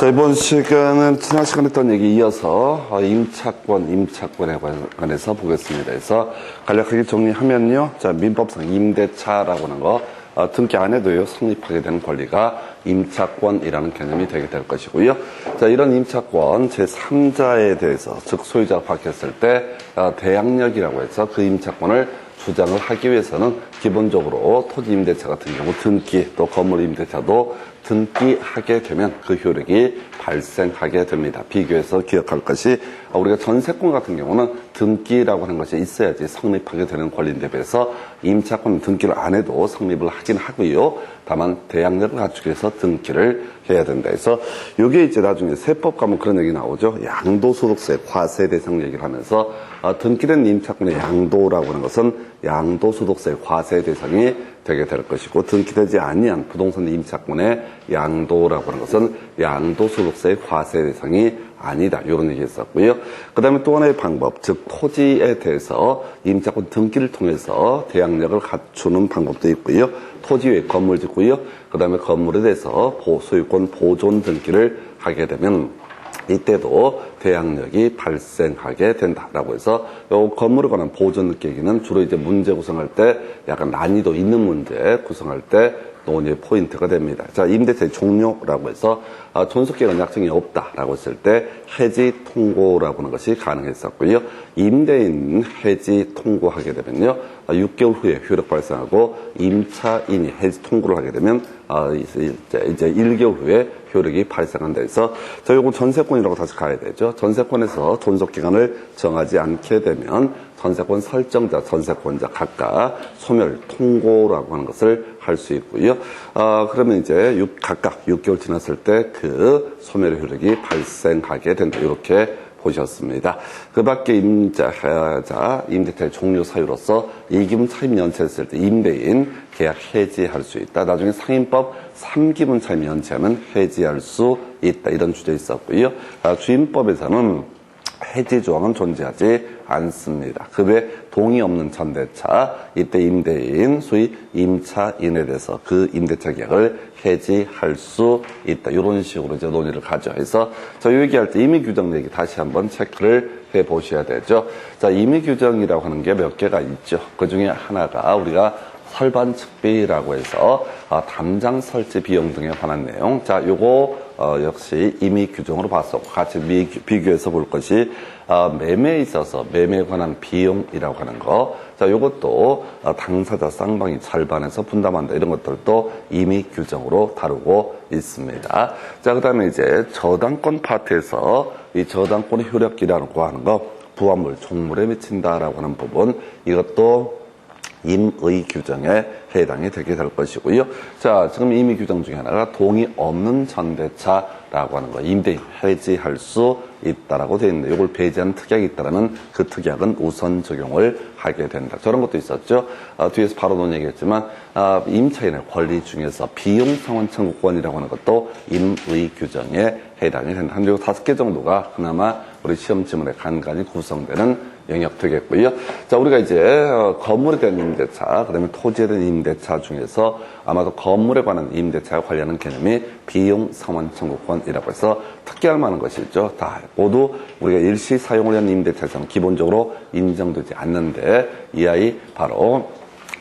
자, 이번 시간은 지난 시간에 했던 얘기 이어서 임차권에 관해서 보겠습니다. 그래서 간략하게 정리하면요. 자, 민법상 임대차라고 하는 거, 등기 안 해도요, 성립하게 되는 권리가 임차권이라는 개념이 되게 될 것이고요. 자, 이런 임차권 제3자에 대해서, 즉, 소유자가 바뀌었을 때, 대항력이라고 해서 그 임차권을 주장을 하기 위해서는 기본적으로 토지 임대차 같은 경우 등기, 또 건물 임대차도 등기하게 되면 그 효력이 발생하게 됩니다. 비교해서 기억할 것이 우리가 전세권 같은 경우는 등기라고 하는 것이 있어야지 성립하게 되는 권리인데 비해서 임차권 등기를 안 해도 성립을 하긴 하고요. 다만 대항력을 갖추기 위해서 등기를 해야 된다 해서 이게 이제 나중에 세법 가면 그런 얘기 나오죠. 양도소득세 과세 대상 얘기를 하면서 등기된 임차권의 양도라고 하는 것은 양도소득세 과세 대상이 되게 될 것이고 등기되지 아니한 부동산 임차권의 양도라고 하는 것은 양도소득세 과세 대상이 아니다. 이런 얘기 했었고요. 그 다음에 또 하나의 방법, 즉 토지에 대해서 임차권 등기를 통해서 대항력을 갖추는 방법도 있고요. 토지 위에 건물 짓고요. 그 다음에 건물에 대해서 소유권 보존 등기를 하게 되면 이때도 대항력이 발생하게 된다라고 해서 요 건물에 관한 보존 등기는 주로 이제 문제 구성할 때 약간 난이도 있는 문제 구성할 때 논의의 포인트가 됩니다. 자, 임대차의 종료라고 해서 존속기간 약정이 없다라고 했을 때 해지 통고라고 하는 것이 가능했었고요. 임대인 해지 통고하게 되면요. 6개월 후에 효력 발생하고 임차인이 해지 통고를 하게 되면 이제 1개월 후에 효력이 발생한다 해서 자, 요거 전세권이라고 다시 가야 되죠. 전세권에서 존속기간을 정하지 않게 되면 전세권 설정자, 전세권자 각각 소멸 통고라고 하는 것을 할 수 있고요. 그러면 이제 각각 6개월 지났을 때 그 소멸 효력이 발생하게 된다. 이렇게 보셨습니다. 그 밖에 임대차의 종료 사유로서 이기분 차임 연체했을 때 임대인 계약 해지할 수 있다. 나중에 상임법 3기분 차임 연체하면 해지할 수 있다. 이런 주제 있었고요. 주임법에서는 해지 조항은 존재하지 않습니다. 그 외 동의 없는 전대차, 이때 임대인, 소위 임차인에 대해서 그 임대차 계약을 해지할 수 있다. 이런 식으로 이제 논의를 가져해서 저 얘기할 때 임의규정 얘기 다시 한번 체크를 해 보셔야 되죠. 자, 임의규정이라고 하는 게 몇 개가 있죠. 그 중에 하나가 우리가 설반측비라고 해서 담장 설치 비용 등에 관한 내용. 자, 요거 역시 임의 규정으로 봤어. 같이 비교해서 볼 것이 매매에 있어서 매매에 관한 비용이라고 하는 거. 자, 요것도 당사자 쌍방이 절반에서 분담한다. 이런 것들도 임의 규정으로 다루고 있습니다. 자, 그다음에 이제 저당권 파트에서 이 저당권의 효력기라고 하는 거, 부합물, 종물에 미친다라고 하는 부분, 이것도 임의 규정에 해당이 되게 될 것이고요. 자, 지금 임의 규정 중에 하나가 동의 없는 전대차라고 하는 거, 임대인 해지할 수 있다라고 되어 있는데, 이걸 배제하는 특약이 있다라면 그 특약은 우선 적용을 하게 된다. 저런 것도 있었죠. 뒤에서 바로 논의하겠지만, 임차인의 권리 중에서 비용상환 청구권이라고 하는 것도 임의 규정에 해당이 된다. 한 5개 정도가 그나마 우리 시험 지문에 간간히 구성되는 영역 되겠고요. 자, 우리가 이제 건물에 대한 임대차, 그다음에 토지에 대한 임대차 중에서 아마도 건물에 관한 임대차와 관련한 개념이 비용 상환 청구권이라고 해서 특기할 만한 것이죠. 다 모두 우리가 일시 사용을 위한 임대차에서는 기본적으로 인정되지 않는데 이 아이 바로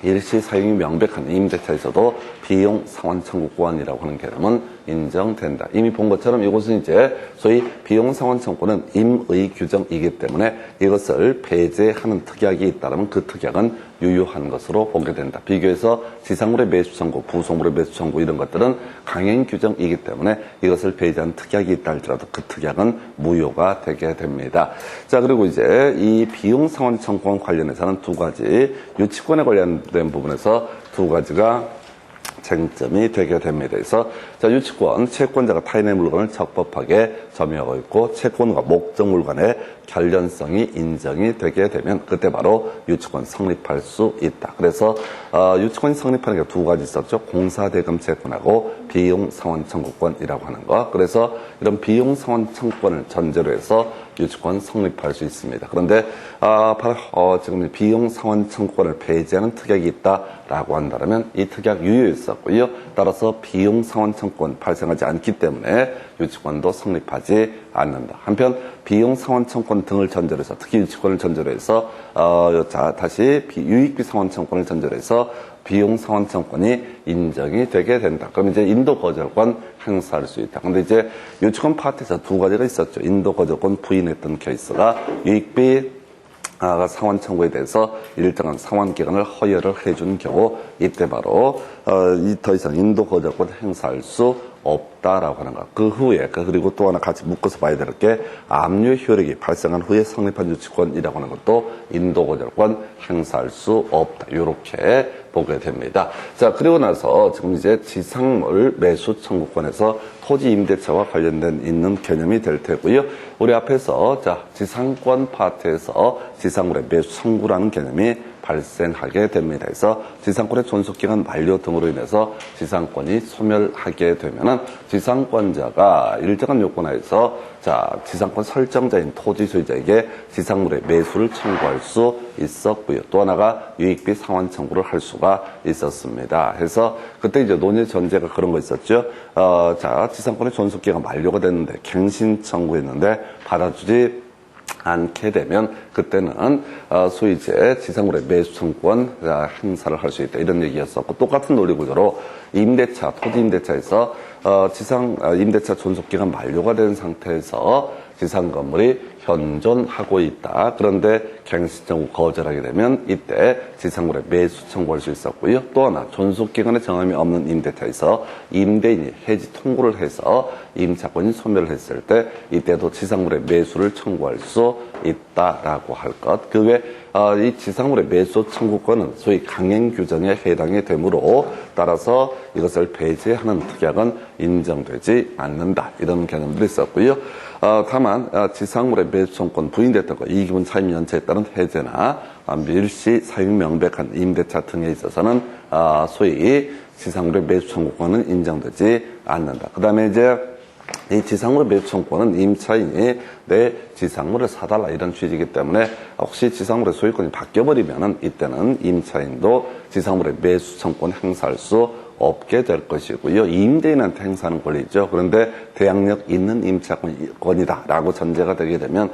일시 사용이 명백한 임대차에서도 비용 상환 청구권이라고 하는 개념은 인정된다. 이미 본 것처럼 이것은 이제 소위 비용 상환 청구권은 임의 규정이기 때문에 이것을 배제하는 특약이 있다면 그 특약은 유효한 것으로 보게 된다. 비교해서 지상물의 매수 청구, 부속물의 매수 청구 이런 것들은 강행 규정이기 때문에 이것을 배제한 특약이 있다 할지라도 그 특약은 무효가 되게 됩니다. 자, 그리고 이제 이 비용 상환 청구권 관련해서는 두 가지 유치권에 관련된 부분에서 두 가지가 쟁점이 되게 됩니다. 그래서 자, 유치권, 채권자가 타인의 물건을 적법하게 점유하고 있고 채권과 목적 물건의 결련성이 인정이 되게 되면 그때 바로 유치권 성립할 수 있다. 그래서 유치권이 성립하는 게 두 가지 있었죠. 공사대금 채권하고 비용 상환 청구권이라고 하는 거. 그래서 이런 비용 상환 청구권을 전제로 해서 유치권 성립할 수 있습니다. 그런데 지금 비용 상환 청구권을 배제하는 특약이 있다라고 한다면 이 특약 유효했었고요. 따라서 비용 상환 청구권 발생하지 않기 때문에 유치권도 성립하지 않는다. 한편 비용 상환 청구권 등을 전제로 해서 특히 유치권을 전제로 해서 다시 유익비 상환 청구권을 전제로 해서 비용 상환 청구권이 인정이 되게 된다. 그럼 이제 인도 거절권 행사할 수 있다. 근데 이제 유치권 파트에서 두 가지가 있었죠. 인도 거절권 부인했던 케이스가 유익비 상환 청구에 대해서 일정한 상환 기간을 허여를 해준 경우 이때 바로 더 이상 인도 거절권 행사할 수 없다라고 하는 것. 그 후에 그리고 또 하나 같이 묶어서 봐야 될 게 압류 효력이 발생한 후에 성립한 유치권이라고 하는 것도 인도 거절권 행사할 수 없다. 이렇게 보게 됩니다. 자, 그리고 나서 지금 이제 지상물 매수 청구권에서 토지 임대차와 관련된 있는 개념이 될 테고요. 우리 앞에서 지상권 파트에서 지상물의 매수 청구라는 개념이 발생하게 됩니다. 그래서 지상권의 존속기간 만료 등으로 인해서 지상권이 소멸하게 되면은 지상권자가 일정한 요건하에서 지상권 설정자인 토지 소유자에게 지상물의 매수를 청구할 수 있었고요. 또 하나가 유익비 상환 청구를 할 수가 있었습니다. 그래서 그때 이제 논의 전제가 그런 거 있었죠. 지상권의 존속기간 만료가 됐는데 갱신 청구했는데 받아주지 않게 되면 그때는 소유자의 지상물의 매수 청구권 행사를 할 수 있다. 이런 얘기였었고 똑같은 논리 구조로 임대차, 토지 임대차에서 임대차 존속기간 만료가 된 상태에서 지상 건물이 현존하고 있다. 그런데 갱신 청구 거절하게 되면 이때 지상물의 매수 청구할 수 있었고요. 또 하나 존속기간에 정함이 없는 임대차에서 임대인이 해지 통고를 해서 임차권이 소멸을 했을 때 이때도 지상물의 매수를 청구할 수 있다라고 할 것. 그 외 이 지상물의 매수 청구권은 소위 강행 규정에 해당이 되므로 따라서 이것을 배제하는 특약은 인정되지 않는다. 이런 개념들이 있었고요. 다만 지상물의 매수 청구권 부인됐던 것, 이기분 차임 연체에 따른 해제나 밀시 사유 명백한 임대차 등에 있어서는 소위 지상물의 매수 청구권은 인정되지 않는다. 그 다음에 이제 이 지상물의 매수 청구권은 임차인이 내 지상물을 사달라 이런 취지이기 때문에 혹시 지상물의 소유권이 바뀌어버리면은 이때는 임차인도 지상물의 매수 청구권 행사할 수 없게 될 것이고요. 임대인한테 행사하는 권리죠. 그런데 대항력 있는 임차권이다라고 전제가 되게 되면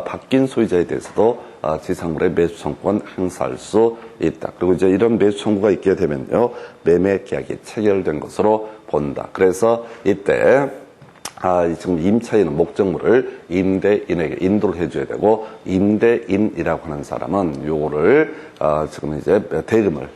바뀐 소유자에 대해서도 지상물의 매수 청구권 행사할 수 있다. 그리고 이제 이런 매수 청구가 있게 되면요, 매매 계약이 체결된 것으로 본다. 그래서 이때 지금 임차인은 목적물을 임대인에게 인도를 해줘야 되고 임대인이라고 하는 사람은 요거를 지금 이제 대금을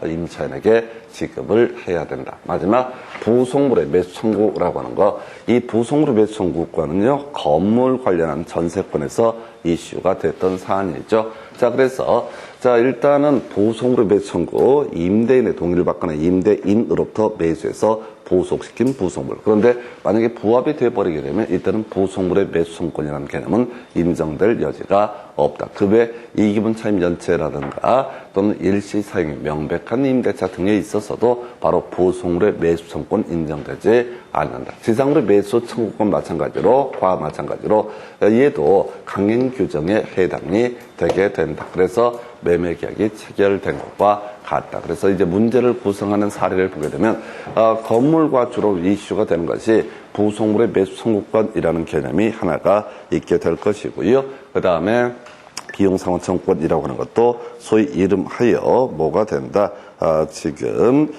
임차인에게 지급을 해야 된다. 마지막 부속물의 매수 청구라고 하는 거, 이 부속물의 매수 청구권은요 건물 관련한 전세권에서 이슈가 됐던 사안이죠. 그래서 일단은 부속물의 매수 청구, 임대인의 동의를 받거나 임대인으로부터 매수해서 부속시킨 부속물. 그런데 만약에 부합이 돼버리게 되면 이때는 부속물의 매수 청구권이라는 개념은 인정될 여지가 없다. 그 외 이기분 차임 연체라든가 또는 일시 사용이 명백한 임대차 등에 있어서도 바로 부속물의 매수 청구권 인정되지 않는다. 지상물의 매수 청구권 마찬가지로 얘도 강행 규정에 해당이 되게 된다. 그래서 매매 계약이 체결된 것과 같다. 그래서 이제 문제를 구성하는 사례를 보게 되면 건물과 주로 이슈가 되는 것이 부속물의 매수 청구권이라는 개념이 하나가 있게 될 것이고요. 그 다음에 비용 상환 청구권이라고 하는 것도 소위 이름하여 뭐가 된다. 지금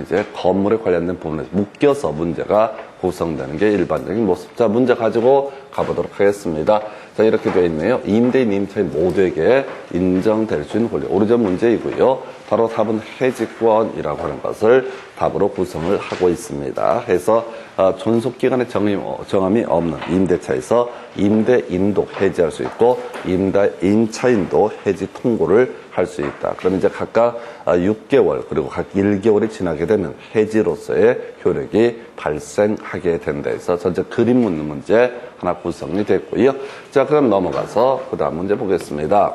이제 건물에 관련된 부분에서 묶여서 문제가 구성되는 게 일반적인 모습. 문제 가지고 가보도록 하겠습니다. 이렇게 되어 있네요. 임대인, 임차인 모두에게 인정될 수 있는 권리. 오리전 문제이고요. 바로 답은 해지권이라고 하는 것을 답으로 구성을 하고 있습니다. 해서 존속기간의 정함이 없는 임대차에서 임대인도 해지할 수 있고 임차인도 해지 통고를 할 수 있다. 그럼 이제 각각 6개월 그리고 각 1개월이 지나게 되면 해지로서의 효력이 발생하게 된다 해서 전체 그림 묻는 문제 하나 구성이 됐고요. 그럼 넘어가서 그 다음 문제 보겠습니다.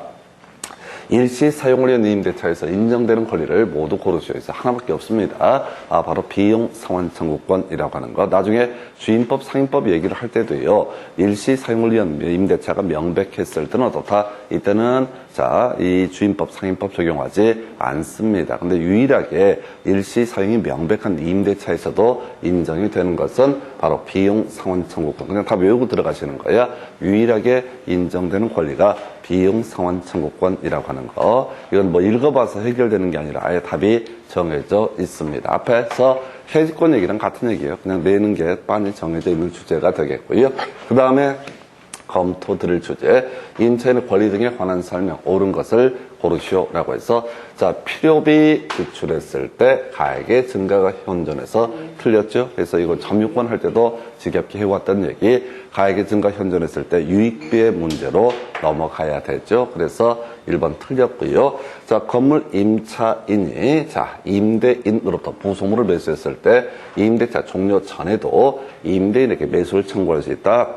일시 사용을 위한 임대차에서 인정되는 권리를 모두 고르시오. 해서 하나밖에 없습니다. 바로 비용 상환 청구권이라고 하는 거. 나중에 주임법, 상임법 얘기를 할 때도요. 일시 사용을 위한 임대차가 명백했을 때는 어떻다? 이때는 이 주임법, 상임법 적용하지 않습니다. 근데 유일하게 일시 사용이 명백한 임대차에서도 인정이 되는 것은 바로 비용 상환 청구권. 그냥 다 외우고 들어가시는 거야. 유일하게 인정되는 권리가 비용 상환 청구권이라고 하는 거. 이건 뭐 읽어봐서 해결되는 게 아니라 아예 답이 정해져 있습니다. 앞에서 해지권 얘기랑 같은 얘기예요. 그냥 내는 게 빤히 정해져 있는 주제가 되겠고요. 그 다음에 검토 드릴 주제, 임차인의 권리 등에 관한 설명, 옳은 것을 고르시오라고 해서, 필요비 지출했을 때 가액의 증가가 현존해서 틀렸죠. 그래서 이거 점유권 할 때도 지겹게 해왔던 얘기, 가액의 증가 현존했을 때 유익비의 문제로 넘어가야 되죠. 그래서 1번 틀렸고요. 건물 임차인이 임대인으로부터 부속물을 매수했을 때 임대차 종료 전에도 임대인에게 매수를 청구할 수 있다.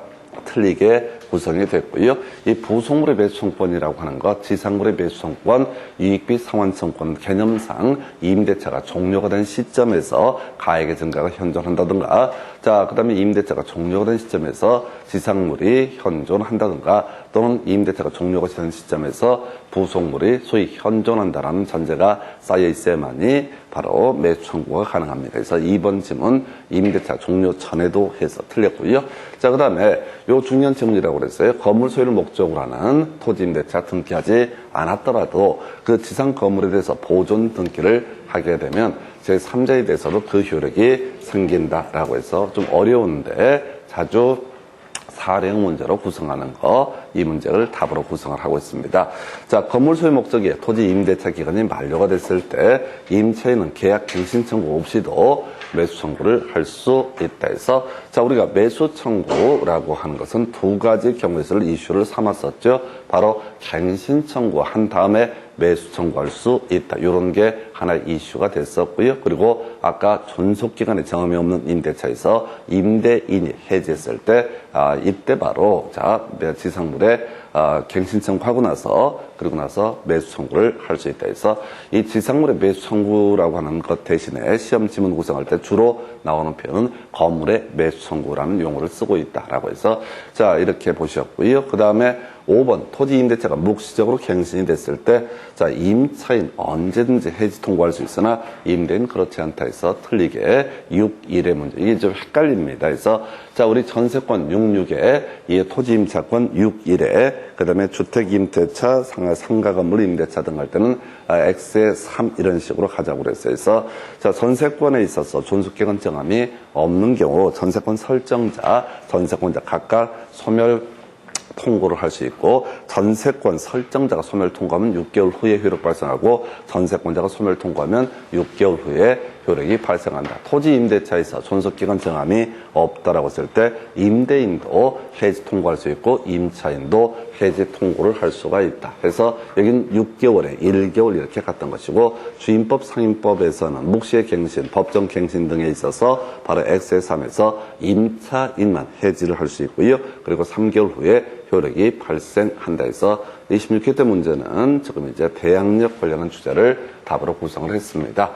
틀리게 구성이 됐고요. 이 부속물의 매수청권이라고 하는 것, 지상물의 매수청권, 유익비 상환청권 개념상 임대차가 종료가 된 시점에서 가액의 증가가 현존한다든가, 그 다음에 임대차가 종료가 된 시점에서 지상물이 현존한다든가, 또는 임대차가 종료가 된 시점에서 부속물이 소위 현존한다라는 전제가 쌓여 있어야만이 바로 매수 청구가 가능합니다. 그래서 2번 지문 임대차 종료 전에도 해서 틀렸고요. 그 다음에 요 중요한 지문이라고 그랬어요. 건물 소유를 목적으로 하는 토지 임대차 등기하지 않았더라도 그 지상 건물에 대해서 보존 등기를 하게 되면 제3자에 대해서도 그 효력이 생긴다라고 해서 좀 어려운데 자주 사례형 문제로 구성하는 거, 이 문제를 답으로 구성을 하고 있습니다. 건물 소유 목적이 토지 임대차 기간이 만료가 됐을 때 임차인은 계약 갱신 청구 없이도 매수 청구를 할 수 있다 해서, 우리가 매수 청구라고 하는 것은 두 가지 경우에서를 이슈를 삼았었죠. 바로 갱신 청구한 다음에 매수 청구할 수 있다. 이런 게 하나의 이슈가 됐었고요. 그리고 아까 존속기간에 정함이 없는 임대차에서 임대인이 해지했을 때, 이때 바로 지상물에 갱신 청구하고 나서, 그리고 나서 매수 청구를 할 수 있다 해서, 이 지상물의 매수 청구라고 하는 것 대신에 시험 지문 구성할 때 주로 나오는 표현은 건물의 매수 청구라는 용어를 쓰고 있다라고 해서, 이렇게 보셨고요. 그 다음에 5번 토지 임대차가 묵시적으로 갱신이 됐을 때, 임차인 언제든지 해지 통고할 수 있으나 임대인 그렇지 않다 해서 틀리게 6.1의 문제. 이게 좀 헷갈립니다. 그래서 우리 전세권 6.6에 이 토지 임차권 6.1에 그 다음에 주택 임대차, 상가 건물 임대차 등 할 때는 X의 3 이런 식으로 가자고 그랬어요. 그래서 전세권에 있어서 존속기간 정함이 없는 경우 전세권 설정자, 전세권자 각각 소멸 통고를 할 수 있고, 전세권 설정자가 소멸 통고하면 6개월 후에 효력 발생하고, 전세권자가 소멸 통고하면 6개월 후에 효력이 발생한다. 토지 임대차에서 존속기간 정함이 없다라고 했을 때 임대인도 해지 통고할 수 있고 임차인도 해지 통고를 할 수가 있다. 그래서 여긴 6개월에 1개월 이렇게 갔던 것이고, 주임법, 상임법에서는 묵시의 갱신, 법정 갱신 등에 있어서 바로 X의 3에서 임차인만 해지를 할 수 있고요. 그리고 3개월 후에 효력이 발생한다 해서 26회 때 문제는 지금 이제 대항력 관련한 주제를 답으로 구성을 했습니다.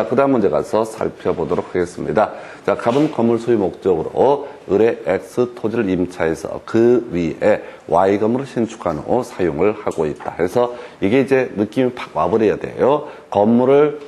그 다음 문제 가서 살펴보도록 하겠습니다. 갑은 건물 소유 목적으로 을의 X 토지를 임차해서 그 위에 Y 건물을 신축한 후 사용을 하고 있다. 그래서 이게 이제 느낌이 팍 와버려야 돼요. 건물을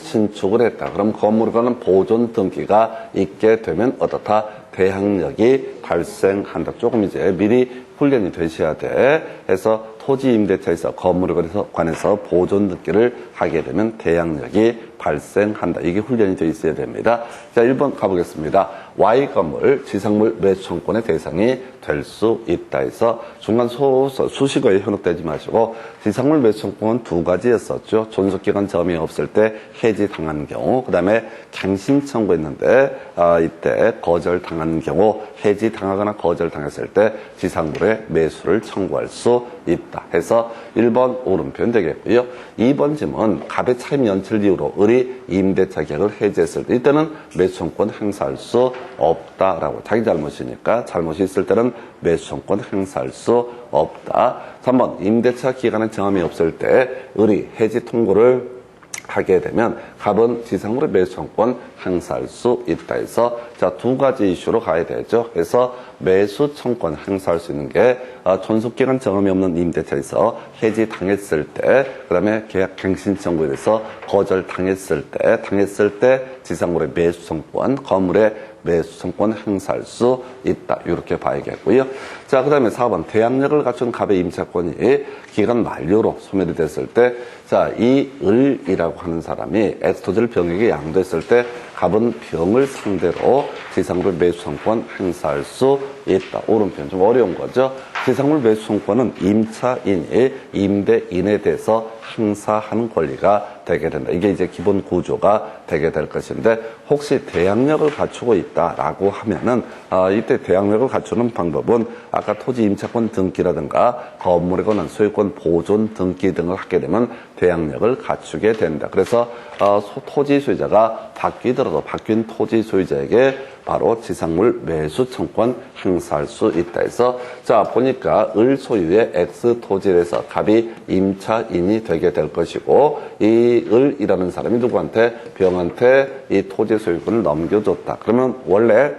신축을 했다. 그럼 건물에 관한 보존 등기가 있게 되면 어떻다? 대항력이 발생한다. 조금 이제 미리 훈련이 되셔야 돼. 해서 토지 임대차에서 건물에 관해서 보존 등기를 하게 되면 대항력이 발생한다. 이게 훈련이 되어 있어야 됩니다. 1번 가보겠습니다. Y 건물 지상물 매수 청구권의 대상이 될 수 있다 해서 중간 수식어에 현혹되지 마시고, 지상물 매수 청구권은 두 가지였었죠. 존속기간 점이 없을 때 해지당한 경우, 그 다음에 갱신 청구했는데 이때 거절당한 경우, 해지당하거나 거절당했을 때 지상물의 매수를 청구할 수 있다 해서 1번 옳은 표현 되겠고요. 2번 질문, 갑의 차임 연체를 이유로 을이 을이 임대차 계약을 해지했을 때 이때는 매수청권 행사할 수 없다라고. 자기 잘못이니까 잘못이 있을 때는 매수청권 행사할 수 없다. 3번 임대차 기간의 정함이 없을 때 을이 해지 통고를 하게 되면 갑은 지상으로 매수청권 행사할 수 있다 해서 자, 두 가지 이슈로 가야 되죠. 그래서 매수청권 행사할 수 있는 게 존속기간 정함이 없는 임대차에서 해지 당했을 때, 그 다음에 계약 갱신 청구에 대해서 거절 당했을 때 지상으로 매수청권, 건물의 매수청권 행사할 수 있다. 이렇게 봐야겠고요. 자, 그 다음에 4번 대항력을 갖춘 갑의 임차권이 기간 만료로 소멸이 됐을 때, 자, 이 을이라고 하는 사람이 X토지를 병에게 양도했을 때 갑은 병을 상대로 지상물 매수청권 행사할 수 있다. 오른편 좀 어려운 거죠. 지상물 매수청권은 임차인이 임대인에 대해서 행사하는 권리가 되게 된다. 이게 이제 기본 구조가 되게 될 것인데 혹시 대항력을 갖추고 있다라고 하면은 이때 대항력을 갖추는 방법은 아까 토지 임차권 등기라든가 건물에 관한 소유권 보존 등기 등을 하게 되면 대항력을 갖추게 된다. 그래서 토지 소유자가 바뀌더라도 바뀐 토지 소유자에게 바로 지상물 매수청권 행사할 수 있다 해서 자 보니까 을 소유의 X 토지에서 갑이 임차인이 되게 될 것이고 이 을이라는 사람이 누구한테 병한테 이 토지 소유권을 넘겨줬다. 그러면 원래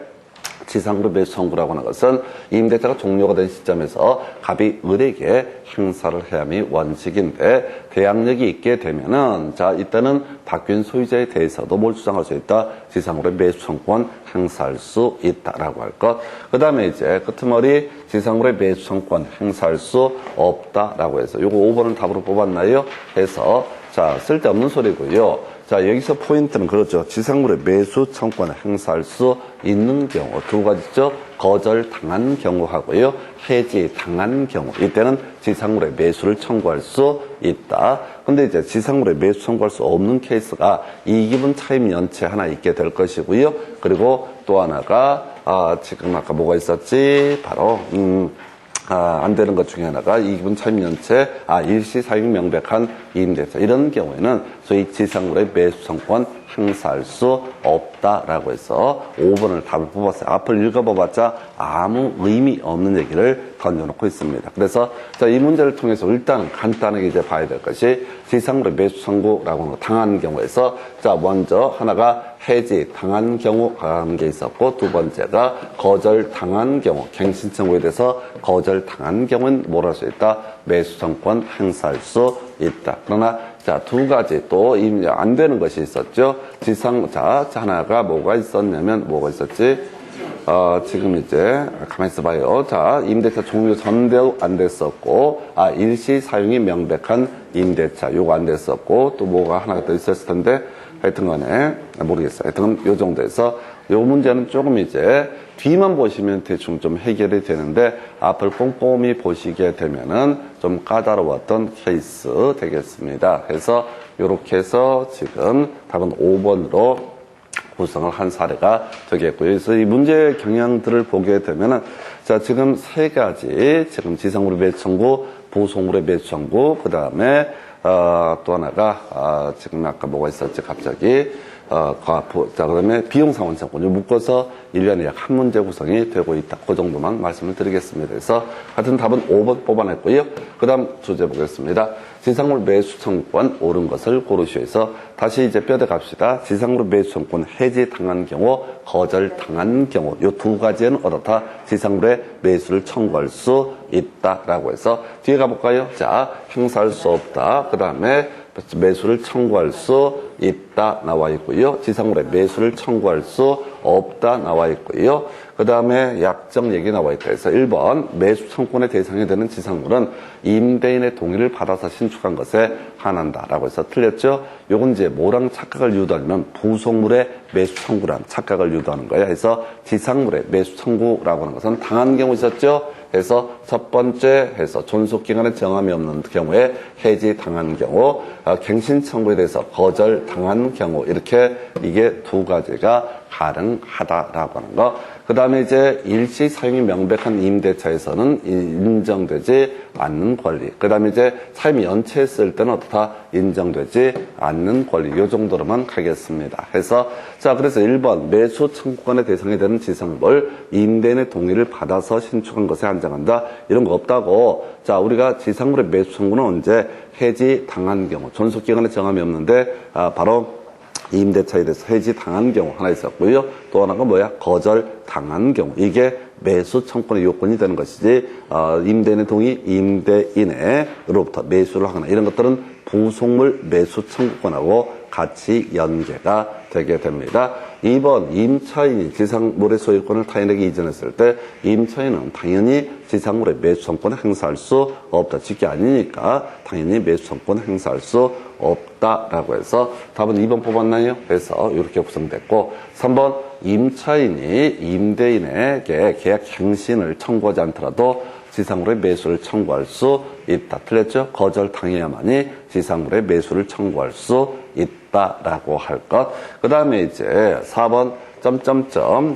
지상으로 매수 청구라고 하는 것은 임대차가 종료가 된 시점에서 갑이 을에게 행사를 해야함이 원칙인데 대항력이 있게 되면은 자 이때는 바뀐 소유자에 대해서도 뭘 주장할 수 있다. 지상으로 매수 청구권 행사할 수 있다라고 할 것. 그 다음에 이제 끄트머리 지상으로 매수 청구권 행사할 수 없다라고 해서 요거 5번을 답으로 뽑았나요? 해서 자 쓸데없는 소리고요. 자, 여기서 포인트는 그렇죠. 지상물의 매수 청구권을 행사할 수 있는 경우 두 가지죠. 거절 당한 경우하고요. 해지 당한 경우. 이때는 지상물의 매수를 청구할 수 있다. 근데 이제 지상물의 매수 청구할 수 없는 케이스가 이기분 차임 연체 하나 있게 될 것이고요. 그리고 또 하나가 지금 아까 뭐가 있었지? 바로 안 되는 것 중에 하나가 이기분 차임연체, 일시 사용 명백한 임대차. 이런 경우에는 소위 지상물의 매수청권 행사할 수 없다라고 해서 5번을 답을 뽑았어요. 앞을 읽어봐봤자 아무 의미 없는 얘기를 던져놓고 있습니다. 그래서 자, 이 문제를 통해서 일단 간단하게 이제 봐야 될 것이 지상물의 매수 청구라고 하는 거 당한 경우에서 자, 먼저 하나가 해지 당한 경우 하는 게 있었고 두 번째가 거절 당한 경우 갱신 청구에 대해서 거절 당한 경우는 뭘 할 수 있다? 매수 청구권 행사할 수 있다. 그러나 자, 두 가지 또 안 되는 것이 있었죠. 자, 하나가 뭐가 있었냐면 뭐가 있었지? 지금 이제 가만히 있어봐요. 자, 임대차 종료 전도 안 됐었고, 일시 사용이 명백한 임대차 요거 안 됐었고, 또 뭐가 하나가 더 있었을 텐데, 하여튼간에 모르겠어요. 하여튼 요 정도에서 요 문제는 조금 이제 뒤만 보시면 대충 좀 해결이 되는데 앞을 꼼꼼히 보시게 되면은 좀 까다로웠던 케이스 되겠습니다. 그래서 요렇게 해서 지금 답은 5번으로 구성을 한 사례가 되겠고요. 그래서 이 문제의 경향들을 보게 되면은 자, 지금 세 가지 지금 지상물의 매수 청구, 부속물의 매수 청구, 그 다음에 또 하나가 지금 아까 뭐가 있었지 갑자기 자, 그다음에 비용상환 청구를 묶어서 1년에 약 한 문제 구성이 되고 있다. 그 정도만 말씀을 드리겠습니다. 그래서 같은 답은 5번 뽑아냈고요. 그 다음 주제 보겠습니다. 지상물 매수 청구권 옳은 것을 고르시오에서 다시 이제 뼈대 갑시다. 지상물 매수 청구권 해지 당한 경우, 거절 당한 경우 이 두 가지는 어떻다? 지상물의 매수를 청구할 수 있다라고 해서 뒤에 가볼까요? 자, 행사할 수 없다. 그 다음에 매수를 청구할 수 있다 나와 있고요. 지상물의 매수를 청구할 수 없다 나와 있고요. 그 다음에 약정 얘기 나와 있다 해서 1번 매수 청구권의 대상이 되는 지상물은 임대인의 동의를 받아서 신축한 것에 한한다라고 해서 틀렸죠. 요건 이제 뭐랑 착각을 유도하면 부속물의 매수 청구란 착각을 유도하는 거예요. 그래서 지상물의 매수 청구라고 하는 것은 당한 경우 있었죠. 그래서 첫 번째 해서 존속기간에 정함이 없는 경우에 해지 당한 경우, 갱신 청구에 대해서 거절 당한 경우 이렇게 이게 두 가지가 가능하다라고 하는 거. 그 다음에 이제 일시 사용이 명백한 임대차에서는 인정되지 않는 권리. 그 다음에 이제 사용이 연체했을 때는 어떻다? 인정되지 않는 권리. 요 정도로만 가겠습니다. 해서, 자, 그래서 1번, 매수 청구권의 대상이 되는 지상물, 임대인의 동의를 받아서 신축한 것에 한정한다. 이런 거 없다고. 자, 우리가 지상물의 매수 청구는 언제 해지 당한 경우, 존속기간에 정함이 없는데, 바로 임대차에 대해서 해지 당한 경우 하나 있었고요. 또 하나가 뭐야? 거절 당한 경우. 이게 매수 청구권의 요건이 되는 것이지, 임대인의 동의, 임대인으로부터 매수를 하거나 이런 것들은 부속물 매수 청구권하고 같이 연계가 되게 됩니다. 2번, 임차인이 지상물의 소유권을 타인에게 이전했을 때 임차인은 당연히 지상물의 매수 청구권을 행사할 수 없다. 직계 아니니까 당연히 매수 청구권을 행사할 수 없다라고 해서 답은 2번 뽑았나요? 그래서 이렇게 구성됐고, 3번, 임차인이 임대인에게 계약 갱신을 청구하지 않더라도 지상물의 매수를 청구할 수 있다. 틀렸죠? 거절 당해야만이 지상물의 매수를 청구할 수 있다라고 할 것. 그 다음에 이제 4번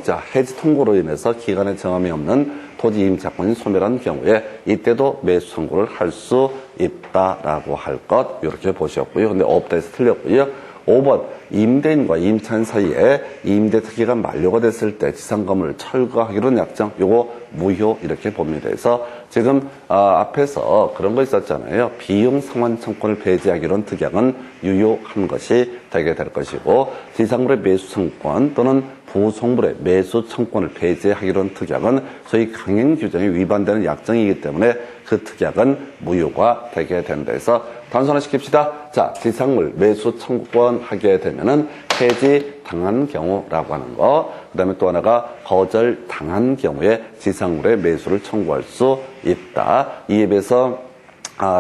자, 해지 통고로 인해서 기간에 정함이 없는 토지 임차권이 소멸한 경우에 이때도 매수 청구를 할 수 있다라고 할 것. 이렇게 보셨고요. 근데 없다 해서 틀렸고요. 5번, 임대인과 임차인 사이에 임대 특기가 만료가 됐을 때 지상 건물을 철거하기로는 약정, 요거 무효 이렇게 봅니다. 그래서 지금 앞에서 그런 거 있었잖아요. 비용 상환 청구권을 배제하기로는 특약은 유효한 것이 되게 될 것이고, 지상물의 매수 청구권 또는 부속물의 매수 청구권을 배제하기로는 특약은 소위 강행 규정에 위반되는 약정이기 때문에 그 특약은 무효가 되게 된다. 해서 단순화시킵시다. 자, 지상물 매수 청구권 하게 되면은 해지 당한 경우라고 하는 거. 그 다음에 또 하나가 거절 당한 경우에 지상물의 매수를 청구할 수 있다. 이에 비해서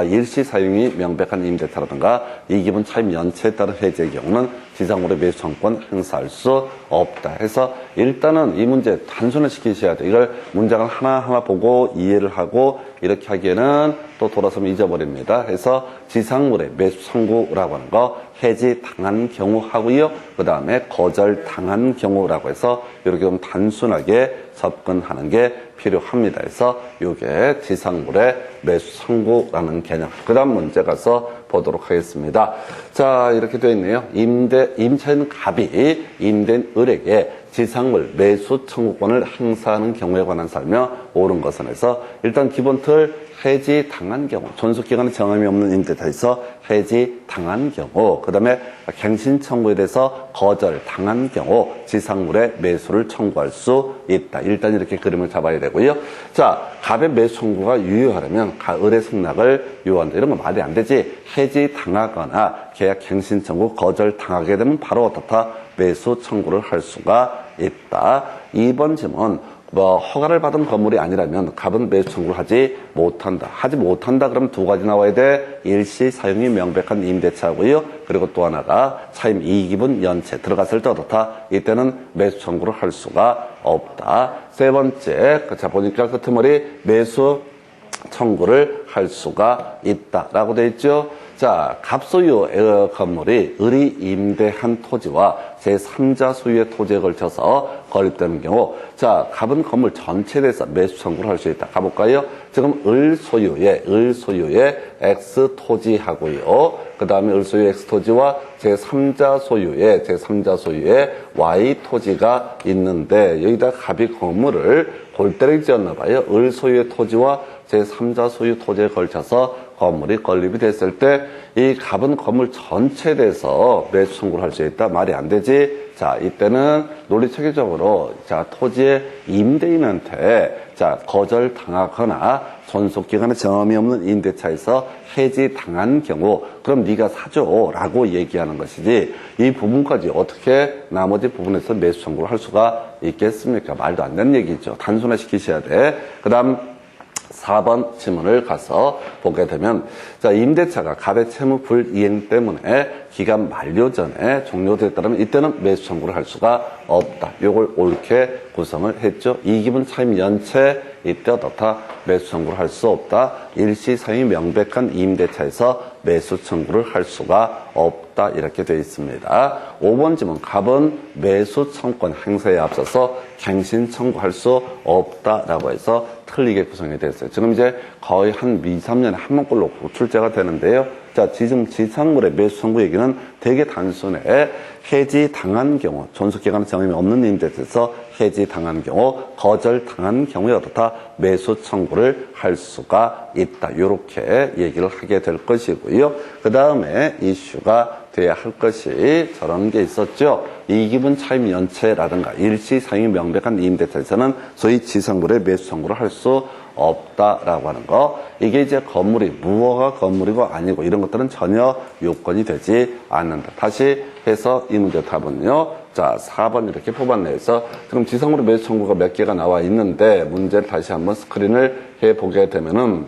일시 사용이 명백한 임대차라든가 이기분 차임 연체에 따른 해지의 경우는 지상물의 매수 청구권 행사할 수 없다 해서 일단은 이 문제 단순화 시키셔야 돼. 이걸 문장을 하나하나 보고 이해를 하고 이렇게 하기에는 또 돌아서면 잊어버립니다. 해서 지상물의 매수 청구라고 하는 거 해지 당한 경우 하고요. 그 다음에 거절 당한 경우라고 해서 이렇게 좀 단순하게 접근하는 게 필요합니다. 그래서 이게 지상물의 매수 청구라는 개념. 그 다음 문제 가서 보도록 하겠습니다. 자, 이렇게 되어 있네요. 임차인 갑이 임대인 을에게 지상물 매수 청구권을 행사하는 경우에 관한 설명 옳은 것은 해서 일단 기본 틀 해지 당한 경우, 존속기간에 정함이 없는 임대차에서 해지 당한 경우, 그 다음에 갱신 청구에 대해서 거절 당한 경우 지상물의 매수를 청구할 수 있다. 일단 이렇게 그림을 잡아야 되고요. 자, 갑의 매수 청구가 유효하려면 을의 승낙을 요한다. 이런 건 말이 안 되지. 해지 당하거나 계약 갱신 청구 거절 당하게 되면 바로 어떻다? 매수 청구를 할 수가 있다. 2번 질문. 허가를 받은 건물이 아니라면 갑은 매수 청구를 하지 못한다. 하지 못한다 그러면 두 가지 나와야 돼. 일시 사용이 명백한 임대차고요. 그리고 또 하나가 차임 이기분 연체 들어갔을 때 어떻다? 이때는 매수 청구를 할 수가 없다. 세 번째, 자 보니까 끄트머리 매수 청구를 할 수가 있다라고 돼 있죠. 자, 갑소유 건물이 을이 임대한 토지와 제3자 소유의 토지에 걸쳐서 건립되는 경우, 자, 갑은 건물 전체에 대해서 매수 청구를 할 수 있다. 가볼까요? 지금 을 소유의 X 토지하고요. 그 다음에 을 소유의 X 토지와 제3자 소유의 Y 토지가 있는데, 여기다 갑이 건물을 골때리게 지었나 봐요. 을 소유의 토지와 제3자 소유 토지에 걸쳐서 건물이 건립이 됐을 때 이 갑은 건물 전체에 대해서 매수 청구를 할 수 있다. 말이 안 되지. 자, 이때는 논리체계적으로 자, 토지의 임대인한테 자, 거절 당하거나 존속기간에 정함이 없는 임대차에서 해지 당한 경우 그럼 네가 사줘라고 얘기하는 것이지 이 부분까지 어떻게 나머지 부분에서 매수 청구를 할 수가 있겠습니까? 말도 안 되는 얘기죠. 단순화시키셔야 돼. 그 다음 4번 질문을 가서 보게 되면, 자, 임대차가 갑의 채무 불이행 때문에 기간 만료 전에 종료됐다면 이때는 매수 청구를 할 수가 없다. 요걸 옳게 구성을 했죠. 이기분 차임 연체 이때 어떻다? 매수 청구를 할 수 없다. 일시 사용이 명백한 임대차에서 매수 청구를 할 수가 없다 이렇게 되어 있습니다. 5번 질문 갑은 매수 청구권 행사에 앞서서 갱신 청구할 수 없다라고 해서 틀리게 구성이 됐어요. 지금 이제 거의 한 2, 3년에 한 번꼴로 출제가 되는데요. 자, 지금 지상물의 매수 청구 얘기는 되게 단순해. 해지 당한 경우, 존속기간의 정임이 없는 임대차에서 해지 당한 경우, 거절 당한 경우에 어떻다 매수 청구를 할 수가 있다. 이렇게 얘기를 하게 될 것이고요. 그 다음에 이슈가 돼야 할 것이 저런 게 있었죠. 이기분 차임 연체라든가 일시 사용이 명백한 임대차에서는 소위 지상물의 매수 청구를 할 수 없다라고 하는 거. 이게 이제 건물이 무허가 건물이고 아니고 이런 것들은 전혀 요건이 되지 않는다. 다시 해서 이 문제 답은요. 자, 4번 이렇게 뽑았네요. 그래서 지금 지상물의 매수 청구가 몇 개가 나와 있는데 문제를 다시 한번 스크린을 해보게 되면은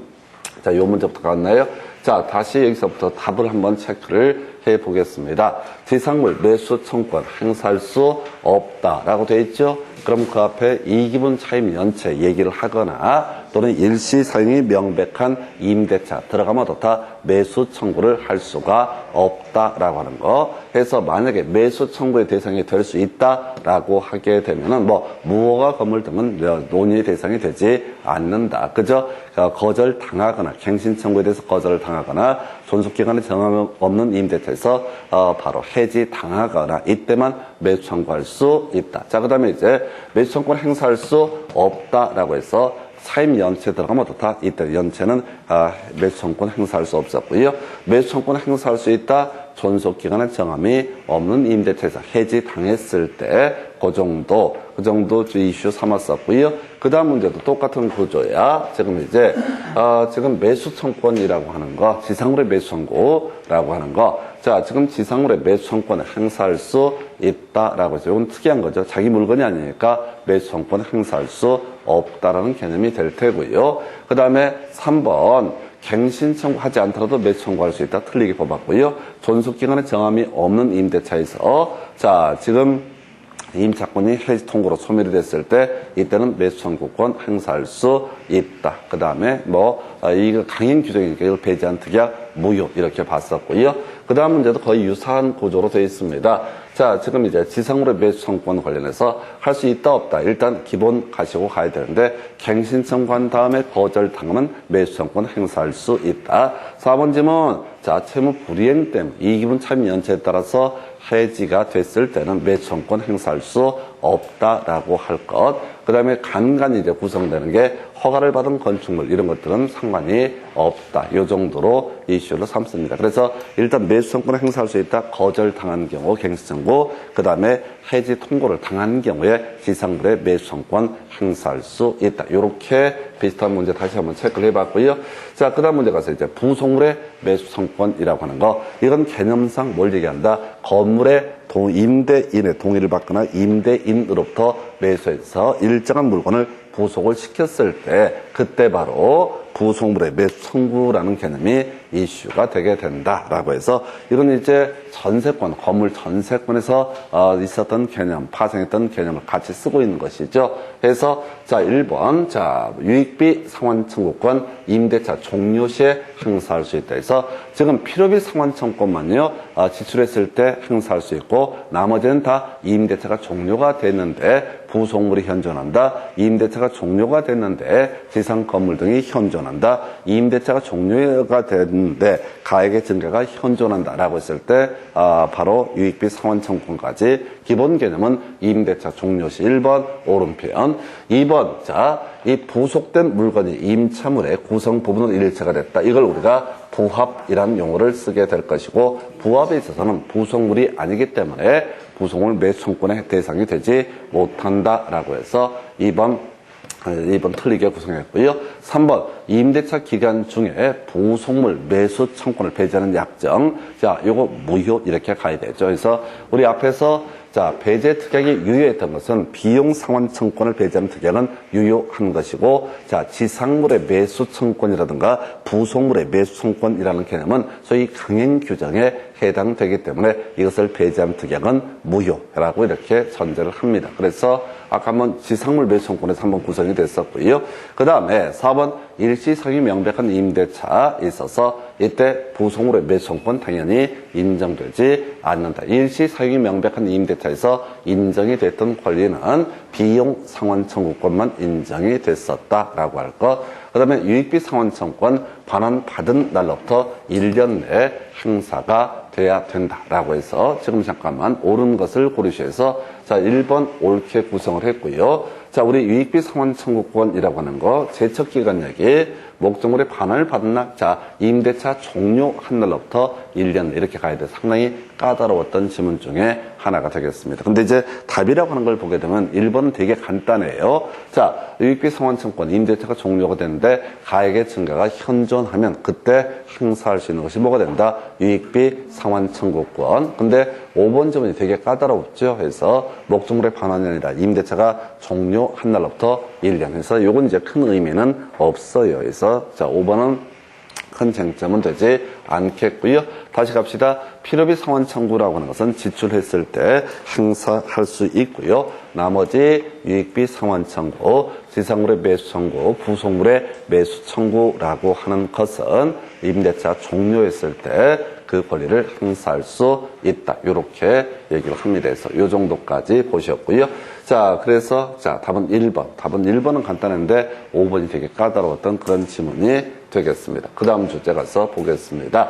자, 요 문제부터 갔나요? 자, 다시 여기서부터 답을 한번 체크를 해보겠습니다. 지상물 매수 청구권 행사할 수 없다라고 되어 있죠? 그럼 그 앞에 이기분 차임 연체 얘기를 하거나 또는 일시 사용이 명백한 임대차 들어가면 어떻다? 매수 청구를 할 수가 없다라고 하는 거. 해서 만약에 매수 청구의 대상이 될 수 있다라고 하게 되면은 뭐 무허가 건물 등은 논의의 대상이 되지 않는다. 그죠? 거절 당하거나 갱신 청구에 대해서 거절을 당하거나 존속기간에 정함 없는 임대차에서 바로 해지 당하거나 이때만 매수 청구할 수 있다. 자, 그 다음에 이제 매수 청구를 행사할 수 없다라고 해서 사임 연체 들어가면 어떻다? 이때 연체는 매수 청구권 행사할 수 없었고요. 매수 청구권 행사할 수 있다. 존속기간의 정함이 없는 임대차에서 해지 당했을 때 그 정도 이슈 삼았었고요. 그 다음 문제도 똑같은 구조야. 지금 이제 지금 매수 청구권이라고 하는 거, 지상물의 매수 청구라고 하는 거. 자, 지금 지상물의 매수 청구권을 행사할 수 있다라고 해서 이건 특이한 거죠. 자기 물건이 아니니까 매수 청구권을 행사할 수 없다라는 개념이 될 테고요. 그 다음에 3번 갱신 청구하지 않더라도 매수 청구할 수 있다. 틀리게 뽑았고요. 존속기간의 정함이 없는 임대차에서 자, 지금 임차권이 해지 통고로 소멸이 됐을 때 이때는 매수 청구권 행사할 수 있다. 그 다음에 이거 강행 규정이니까 이걸 배제한 특약 무효 이렇게 봤었고요. 그 다음 문제도 거의 유사한 구조로 되어 있습니다. 자, 지금 이제 지상물의 매수 청구권 관련해서 할 수 있다 없다 일단 기본 가시고 가야 되는데 갱신 청구한 다음에 거절 당하면 매수 청구권 행사할 수 있다. 4번 질문 자, 채무 불이행 때문에 이기분 차임 연체에 따라서 해지가 됐을 때는 매수 청구권 행사할 수 없다라고 할 것. 그 다음에 간간히 이제 구성되는 게 허가를 받은 건축물 이런 것들은 상관이 없다. 이 정도로 이슈를 삼습니다. 그래서 일단 매수 청구권 행사할 수 있다. 거절 당한 경우 갱신 청구. 그 다음에 해지 통고를 당한 경우에 지상물의 매수 청구권 행사할 수 있다. 이렇게 비슷한 문제 다시 한번 체크를 해봤고요. 자, 그 다음 문제 가서 이제 부속물의 매수 청구권이라고 하는 거. 이건 개념상 뭘 얘기한다? 건물의 임대인의 동의를 받거나 임대인으로부터 매수해서 일정한 물건을 부속을 시켰을 때 그때 바로 부속물의 매수 청구라는 개념이 이슈가 되게 된다라고 해서 이건 이제 전세권, 건물 전세권에서 있었던 개념, 파생했던 개념을 같이 쓰고 있는 것이죠. 그래서 자, 1번 자, 유익비 상환 청구권 임대차 종료 시에 행사할 수 있다 해서 지금 필요비 상환 청구권만요 지출했을 때 행사할 수 있고 나머지는 다 임대차가 종료가 됐는데 부속물이 현존한다. 임대차가 종료가 됐는데 지상 건물 등이 현존한다. 임대차가 종료가 됐는데 가액의 증가가 현존한다라고 했을 때 바로 유익비 상환 청구권까지 기본 개념은 임대차 종료 시 1번 오른편 2번 자, 이 부속된 물건이 임차물의 구성 부분으로 일체가 됐다. 이걸 우리가 부합이라는 용어를 쓰게 될 것이고 부합에 있어서는 부속물이 아니기 때문에 부속물 매수 청구권의 대상이 되지 못한다라고 해서 2번 틀리게 구성했고요. 3번 임대차 기간 중에 부속물 매수 청구권을 배제하는 약정. 자, 요거 무효 이렇게 가야 되죠. 그래서 우리 앞에서 자, 배제 특약이 유효했던 것은 비용 상환 청구권을 배제하는 특약은 유효한 것이고 자, 지상물의 매수 청구권이라든가 부속물의 매수 청구권이라는 개념은 소위 강행 규정에 해당되기 때문에 이것을 배제한 특약은 무효라고 이렇게 전제를 합니다. 그래서 아까 한번 지상물 매수청구권에서 한번 구성이 됐었고요. 그 다음에 4번 일시상이 명백한 임대차에 있어서 이때 부속물의 매수청구권 당연히 인정되지 않는다. 일시상이 명백한 임대차에서 인정이 됐던 권리는 비용 상환 청구권만 인정이 됐었다라고 할 것. 그 다음에 유익비 상환 청구권 반환받은 날로부터 1년 내에 행사가 돼야 된다라고 해서 지금 잠깐만 옳은 것을 고르셔서 자 1번 옳게 구성을 했고요. 자 우리 유익비 상환 청구권이라고 하는 거 제척기간 얘기 목적물의 반환을 받은 날, 자 임대차 종료한 날로부터 1년 이렇게 가야 돼. 상당히 까다로웠던 지문 중에 하나가 되겠습니다. 근데 이제 답이라고 하는 걸 보게 되면 1번은 되게 간단해요. 자 유익비 상환 청구권 임대차가 종료가 되는데 가액의 증가가 현존하면 그때 행사할 수 있는 것이 뭐가 된다? 유익비 상환 청구권. 근데 5번 지문이 되게 까다롭죠. 그래서 목적물의 반환이 아니라 임대차가 종료한 날로부터 1년 해서 요건 이제 큰 의미는 없어요. 그래서 자 5번은 큰 쟁점은 되지 않겠고요. 다시 갑시다. 필요비 상환 청구라고 하는 것은 지출했을 때 행사할 수 있고요. 나머지 유익비 상환 청구, 지상물의 매수 청구, 부속물의 매수 청구라고 하는 것은 임대차 종료했을 때 그 권리를 행사할 수 있다. 이렇게 얘기를 합니다. 그래서 이 정도까지 보셨고요. 자, 그래서 자 답은 1번. 답은 1번은 간단한데 5번이 되게 까다로웠던 그런 지문이 되겠습니다. 그 다음 주제 가서 보겠습니다.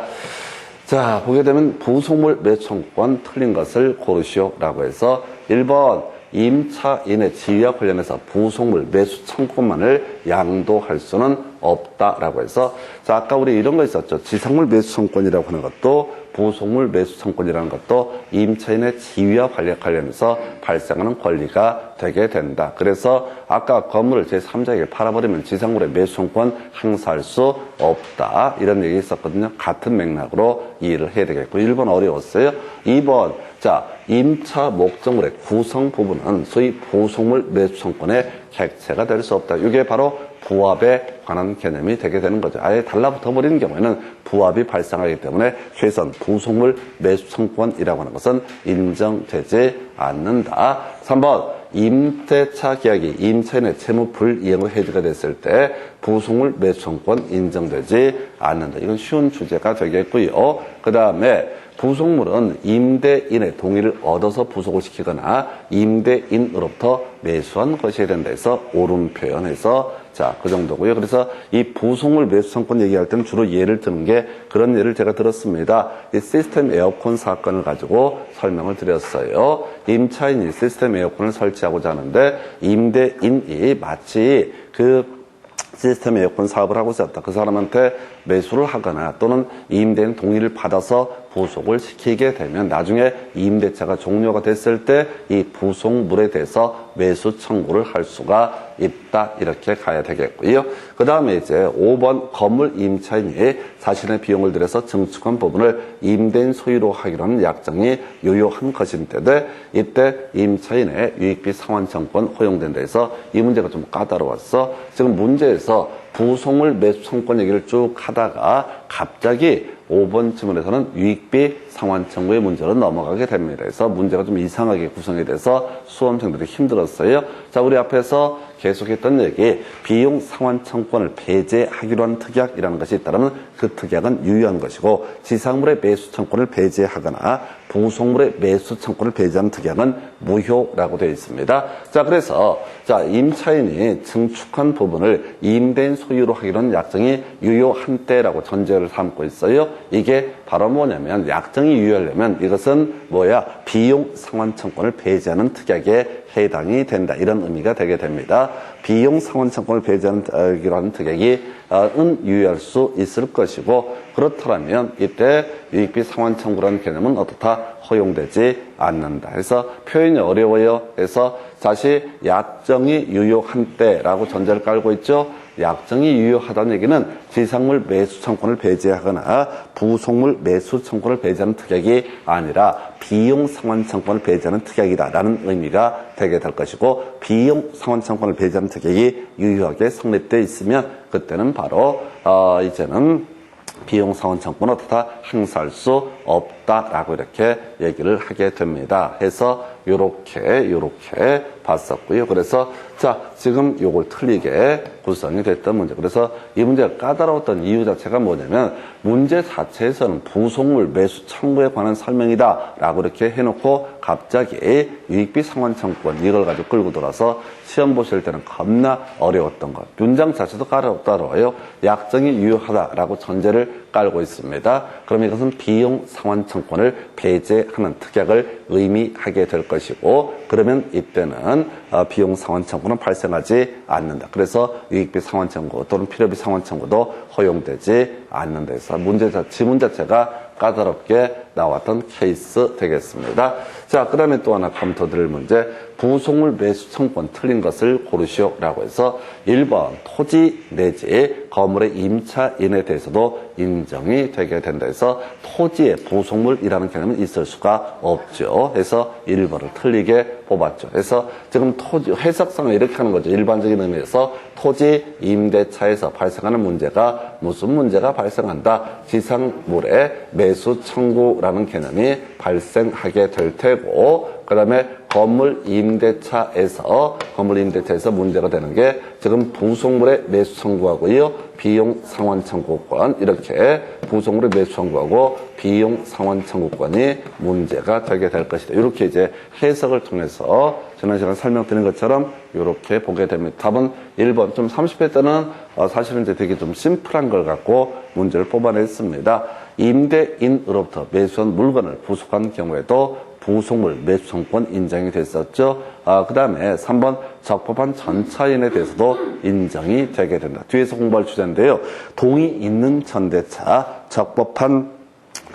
자, 보게 되면 부속물 매수청구권 틀린 것을 고르시오라고 해서 1번 임차인의 지위와 관련해서 부속물 매수 청구권만을 양도할 수는 없다라고 해서 자 아까 우리 이런 거 있었죠. 지상물 매수 청구권이라고 하는 것도 부속물 매수 청구권이라는 것도 임차인의 지위와 관련해서 발생하는 권리가 되게 된다. 그래서 아까 건물을 제3자에게 팔아버리면 지상물의 매수 청구권 행사할 수 없다. 이런 얘기 있었거든요. 같은 맥락으로 이해를 해야 되겠고 1번 어려웠어요. 2번 자 임차 목적물의 구성 부분은 소위 부속물 매수 청구권의 객체가 될 수 없다. 이게 바로 부합에 관한 개념이 되게 되는 거죠. 아예 달라붙어 버리는 경우에는 부합이 발생하기 때문에 최소한 부속물 매수 청구권이라고 하는 것은 인정되지 않는다. 3번 임대차 계약이 임차인의 채무 불이행으로 해지가 됐을 때 부속물 매수 청구권 인정되지 않는다. 이건 쉬운 주제가 되겠고요. 그 다음에 부속물은 임대인의 동의를 얻어서 부속을 시키거나 임대인으로부터 매수한 것이어야 된다 해서 옳은 표현해서 자, 그 정도고요. 그래서 이 부속물 매수 청구권 얘기할 때는 주로 예를 드는 게 그런 예를 제가 들었습니다. 이 시스템 에어컨 사건을 가지고 설명을 드렸어요. 임차인이 시스템 에어컨을 설치하고자 하는데 임대인이 마치 그 시스템 에어컨 사업을 하고 있었다. 그 사람한테 매수를 하거나 또는 임대인 동의를 받아서 부속을 시키게 되면 나중에 임대차가 종료가 됐을 때 이 부속물에 대해서 매수 청구를 할 수가 있다. 이렇게 가야 되겠고요. 그 다음에 이제 5번 건물 임차인이 자신의 비용을 들여서 증축한 부분을 임대인 소유로 하기로 하는 약정이 유효한 것인데 이때 임차인의 유익비 상환 청구권 허용된다 해서 이 문제가 좀 까다로웠어. 지금 문제에서 부속물 매수 청구권 얘기를 쭉 하다가 갑자기 5번 지문에서는 유익비 상환 청구의 문제로 넘어가게 됩니다. 그래서 문제가 좀 이상하게 구성이 돼서 수험생들이 힘들었어요. 자, 우리 앞에서 계속했던 얘기, 비용 상환 청구권을 배제하기로 한 특약이라는 것이 있다면 그 특약은 유효한 것이고 지상물의 매수 청구권을 배제하거나 부속물의 매수 청구권을 배제하는 특약은 무효라고 되어 있습니다. 자, 그래서 자 임차인이 증축한 부분을 임대인 소유로 하기로 한 약정이 유효한 때라고 전제를 삼고 있어요. 이게 바로 뭐냐면 약정이 유효하려면 이것은 뭐야? 비용 상환 청구권을 배제하는 특약에 해당이 된다. 이런 의미가 되게 됩니다. 비용 상환 청구권을 배제하기로 하는 특약이 유효할 수 있을 것이고 그렇다면 이때 유익비 상환 청구라는 개념은 어떻다? 허용되지 않는다. 그래서 표현이 어려워요. 그래서 다시 약정이 유효한 때라고 전제를 깔고 있죠. 약정이 유효하다는 얘기는 지상물 매수 청구권을 배제하거나 부속물 매수 청구권을 배제하는 특약이 아니라 비용 상환 청구권을 배제하는 특약이다라는 의미가 되게 될 것이고 비용 상환 청구권을 배제하는 특약이 유효하게 성립되어 있으면 그때는 바로 이제는 비용 상환 청구권은 어떻다? 행사할 수 없다. 없다라고 이렇게 얘기를 하게 됩니다. 해서 요렇게 봤었고요. 그래서 자, 지금 요걸 틀리게 구성이 됐던 문제. 그래서 이 문제가 까다로웠던 이유 자체가 뭐냐면 문제 자체에서는 부속물 매수 청구에 관한 설명이다 라고 이렇게 해놓고 갑자기 유익비 상환 청구권 이걸 가지고 끌고 돌아서 시험 보실 때는 겁나 어려웠던 것. 문장 자체도 까다로워요. 약정이 유효하다라고 전제를 깔고 있습니다. 그럼 이것은 비용 상환 청구권을 배제하는 특약을 의미하게 될 것이고, 그러면 이때는 비용 상환 청구는 발생하지 않는다. 그래서 유익비 상환 청구 또는 필요비 상환 청구도 허용되지 않는다. 해서 지문 자체가 까다롭게 나왔던 케이스 되겠습니다. 자, 그 다음에 또 하나 검토드릴 문제. 부속물 매수 청구권 틀린 것을 고르시오라고 해서 1번 토지 내지 건물의 임차인에 대해서도 인정이 되게 된다 해서 토지의 부속물이라는 개념은 있을 수가 없죠. 해서 1번을 틀리게 뽑았죠. 그래서 지금 토지 해석상을 이렇게 하는 거죠. 일반적인 의미에서 토지 임대차에서 발생하는 문제가 무슨 문제가 발생한다. 지상물의 매수 청구라는 개념이 발생하게 될 테고, 그 다음에 건물 임대차에서 문제가 되는 게 지금 부속물의 매수 청구하고요, 비용 상환 청구권, 이렇게 부속물의 매수 청구하고 비용 상환 청구권이 문제가 되게 될 것이다. 이렇게 이제 해석을 통해서 지난 시간 설명드린 것처럼 이렇게 보게 됩니다. 답은 1번. 좀 30회 때는 사실은 이제 되게 좀 심플한 걸 갖고 문제를 뽑아냈습니다. 임대인으로부터 매수한 물건을 부속한 경우에도 부속물 매수 청구권 인정이 됐었죠. 그 다음에 3번 적법한 전차인에 대해서도 인정이 되게 된다. 뒤에서 공부할 주제인데요. 동의 있는 전대차 적법한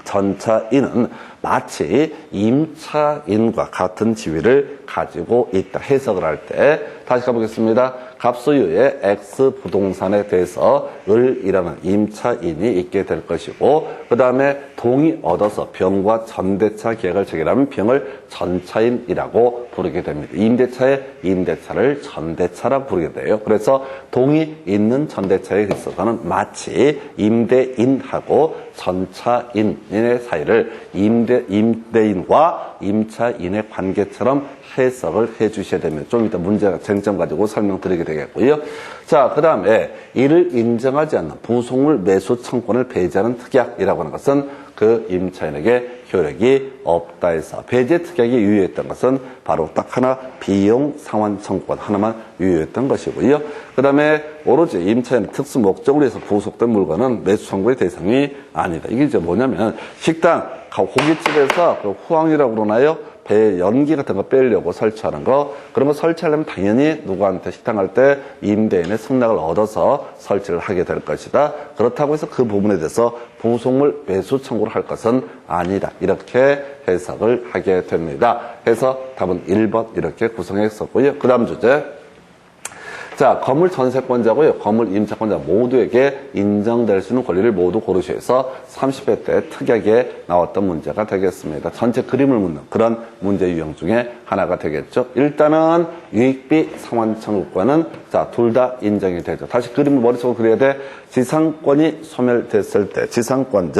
전차인은 마치 임차인과 같은 지위를 가지고 있다. 해석을 할 때 다시 가보겠습니다. 갑소유의 X 부동산에 대해서 을이라는 임차인이 있게 될 것이고, 그 다음에 동의 얻어서 병과 전대차 계약을 체결하면 병을 전차인이라고 부르게 됩니다. 임대차의 임대차를 전대차라고 부르게 돼요. 그래서 동의 있는 전대차에 있어서는 마치 임대인하고 전차인의 사이를 임대인과 임차인의 관계처럼 해석을 해주셔야 됩니다. 좀 이따 문제가 쟁점 가지고 설명드리게 되겠고요. 자, 그 다음에 이를 인정하지 않는 부속물 매수 청구권을 배제하는 특약이라고 하는 것은 그 임차인에게 효력이 없다 해서 배제 특약이 유효했던 것은 바로 딱 하나 비용 상환 청구권 하나만 유효했던 것이고요. 그 다음에 오로지 임차인 특수 목적으로 해서 부속된 물건은 매수 청구의 대상이 아니다. 이게 이제 뭐냐면 식당, 고깃집에서 그 후황이라고 그러나요? 배 연기 같은 거 빼려고 설치하는 거, 그런 거 설치하려면 당연히 누구한테 식당 할 때 임대인의 승낙을 얻어서 설치를 하게 될 것이다. 그렇다고 해서 그 부분에 대해서 부속물 매수 청구를 할 것은 아니다. 이렇게 해석을 하게 됩니다. 해서 답은 1번 이렇게 구성했었고요. 그 다음 주제. 자, 건물 전세권자고요, 건물 임차권자 모두에게 인정될 수 있는 권리를 모두 고르셔서 30회 때 특이하게 나왔던 문제가 되겠습니다. 전체 그림을 묻는 그런 문제 유형 중에 하나가 되겠죠. 일단은 유익비 상환 청구권은 자, 둘 다 인정이 되죠. 다시 그림을 머릿속으로 그려야 돼. 지상권이 소멸됐을 때 지상권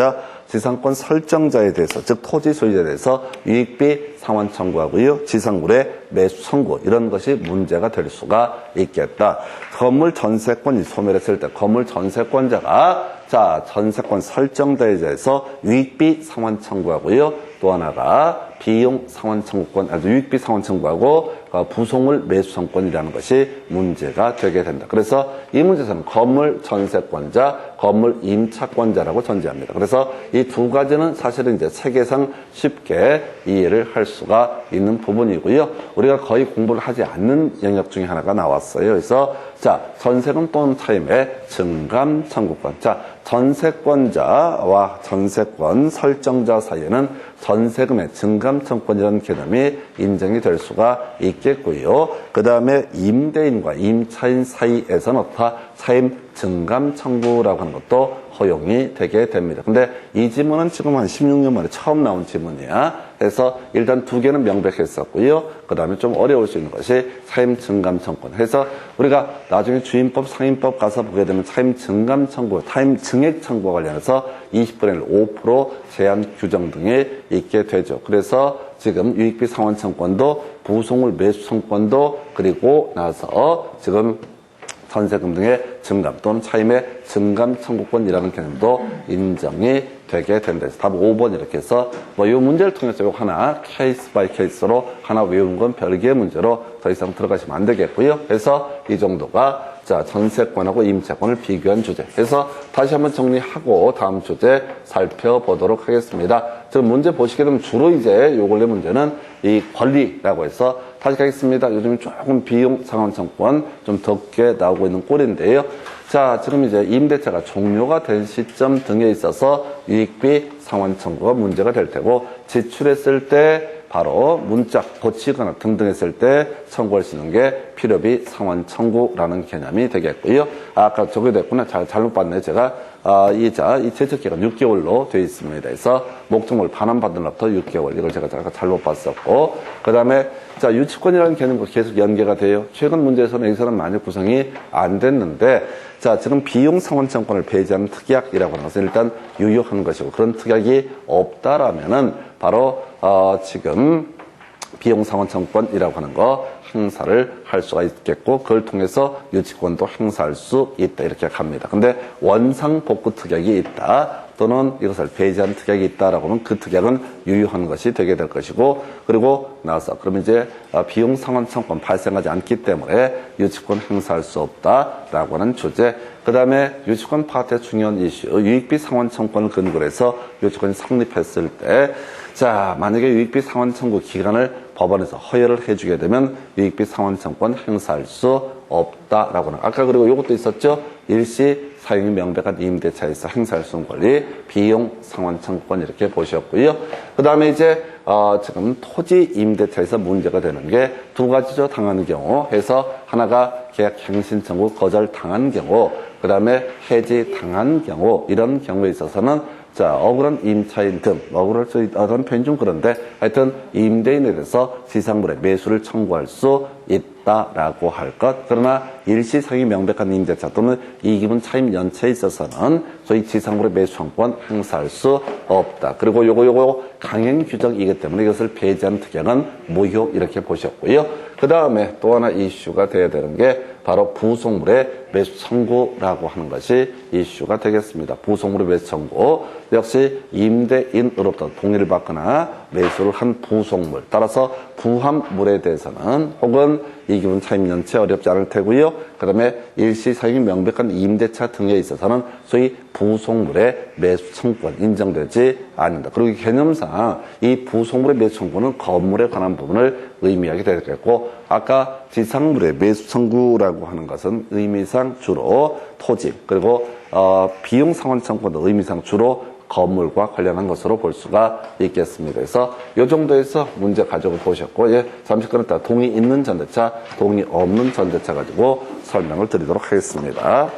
설정자에 대해서, 즉 토지 소유자에 대해서 유익비 상환 청구하고요, 지상물의 매수 청구, 이런 것이 문제가 될 수가 있겠다. 건물 전세권이 소멸했을 때 건물 전세권자가 자, 전세권 설정자에 대해서 유익비 상환 청구하고요, 또 하나가 비용 상환 청구권, 유익비 상환 청구하고 부속물 매수 청구권이라는 것이 문제가 되게 된다. 그래서 이 문제에서는 건물 전세권자, 건물 임차권자라고 전제합니다. 그래서 이 두 가지는 사실은 이제 체계상 쉽게 이해를 할 수가 있는 부분이고요. 우리가 거의 공부를 하지 않는 영역 중에 하나가 나왔어요. 그래서 자, 전세금 또는 차임의 증감 청구권. 자, 전세권자와 전세권 설정자 사이에는 전세금의 증감 청구권이라는 개념이 인정이 될 수가 있게 있겠고요. 그 다음에 임대인과 임차인 사이에서는 어떠하? 차임 증감 청구라고 하는 것도 허용이 되게 됩니다. 근데 이 지문은 지금 한 16년 만에 처음 나온 지문이야. 그래서 일단 두 개는 명백했었고요. 그 다음에 좀 어려울 수 있는 것이 차임 증감 청구. 해서 우리가 나중에 주임법, 상임법 가서 보게 되면 차임 증감 청구, 차임 증액 청구와 관련해서 20분의 1, 5% 제한 규정 등이 있게 되죠. 그래서 지금 유익비 상환 청구권도 부속물 매수 청구권도 그리고 나서 지금 전세금 등의 증감 또는 차임의 증감 청구권이라는 개념도 인정이 되게 된다. 답 5번 이렇게 해서 이 문제를 통해서 요 하나 케이스 바이 케이스로 하나 외우는 건 별개의 문제로 더 이상 들어가시면 안 되겠고요. 그래서 이 정도가 자 전세권하고 임차권을 비교한 주제. 그래서 다시 한번 정리하고 다음 주제 살펴보도록 하겠습니다. 지금 문제 보시게 되면 주로 이제 요 근래 문제는 이 권리라고 해서 다시 가겠습니다. 요즘 조금 비용 상환 청구권 좀 적게 나오고 있는 꼴인데요. 자, 지금 이제 임대차가 종료가 된 시점 등에 있어서 유익비 상환 청구가 문제가 될 테고 지출했을 때 바로 문자 고치거나 등등 했을 때 청구할 수 있는 게 필요비 상환 청구라는 개념이 되겠고요. 아까 저게 됐구나. 잘못 봤네. 제가 이 제척기간 6개월로 되어 있습니다. 그래서 목적물 반환받은 날부터 6개월. 이걸 제가 잘못 봤었고. 그 다음에 자 유치권이라는 개념과 계속 연계가 돼요. 최근 문제에서는 여기서는 만약 구성이 안 됐는데 자 지금 비용 상환 청구권을 배제하는 특약이라고 하는 것은 일단 유효한 것이고 그런 특약이 없다라면은 바로 지금 비용 상환 청구권이라고 하는 거 행사를 할 수가 있겠고 그걸 통해서 유치권도 행사할 수 있다 이렇게 갑니다. 근데 원상 복구 특약이 있다 또는 이것을 배제한 특약이 있다라고 하면 그 특약은 유효한 것이 되게 될 것이고 그리고 나서 그러면 이제 비용 상환 청구권 발생하지 않기 때문에 유치권 행사할 수 없다라고 하는 주제. 그 다음에 유치권 파악의 중요한 이슈 유익비 상환 청구권을 근거로 해서 유치권이 성립했을 때 자, 만약에 유익비 상환 청구 기간을 법원에서 허여를 해주게 되면 유익비 상환 청구권 행사할 수 없다라고 하는. 아까 그리고 이것도 있었죠. 일시 사용이 명백한 임대차에서 행사할 수 있는 권리, 비용 상환 청구권 이렇게 보셨고요. 그 다음에 이제 지금 토지 임대차에서 문제가 되는 게 두 가지죠. 당하는 경우 해서 하나가 계약 갱신 청구 거절 당한 경우, 그 다음에 해지 당한 경우 이런 경우에 있어서는 자, 억울한 임차인 등, 억울할 수 있다는 표현이 좀 그런데, 하여튼, 임대인에 대해서 지상물의 매수를 청구할 수 있다라고 할 것. 그러나, 일시상이 명백한 임대차 또는 이기분 차임 연체에 있어서는 소위 지상물의 매수 청구권 행사할 수 없다. 그리고 요거 강행 규정이기 때문에 이것을 배제한 특약은 무효 이렇게 보셨고요. 그 다음에 또 하나 이슈가 돼야 되는 게 바로 부속물의 매수 청구라고 하는 것이 이슈가 되겠습니다. 부속물의 매수 청구 역시 임대인으로부터 동의를 받거나 매수를 한 부속물 따라서 부합물에 대해서는 혹은 이기분 차임 연체 어렵지 않을 테고요. 그 다음에 일시 사용이 명백한 임대차 등에 있어서는 소위 부속물의 매수 청구권 인정되지 않는다. 그리고 개념상 이 부속물의 매수 청구는 건물에 관한 부분을 의미하게 되겠고 아까 지상물의 매수 청구라고 하는 것은 의미상 주로 토지 그리고 비용 상환 청구도 의미상 주로 건물과 관련한 것으로 볼 수가 있겠습니다. 그래서 이 정도에서 문제 가지고 보셨고 잠시 끊었다 동의 있는 전대차, 동의 없는 전대차 가지고 설명을 드리도록 하겠습니다.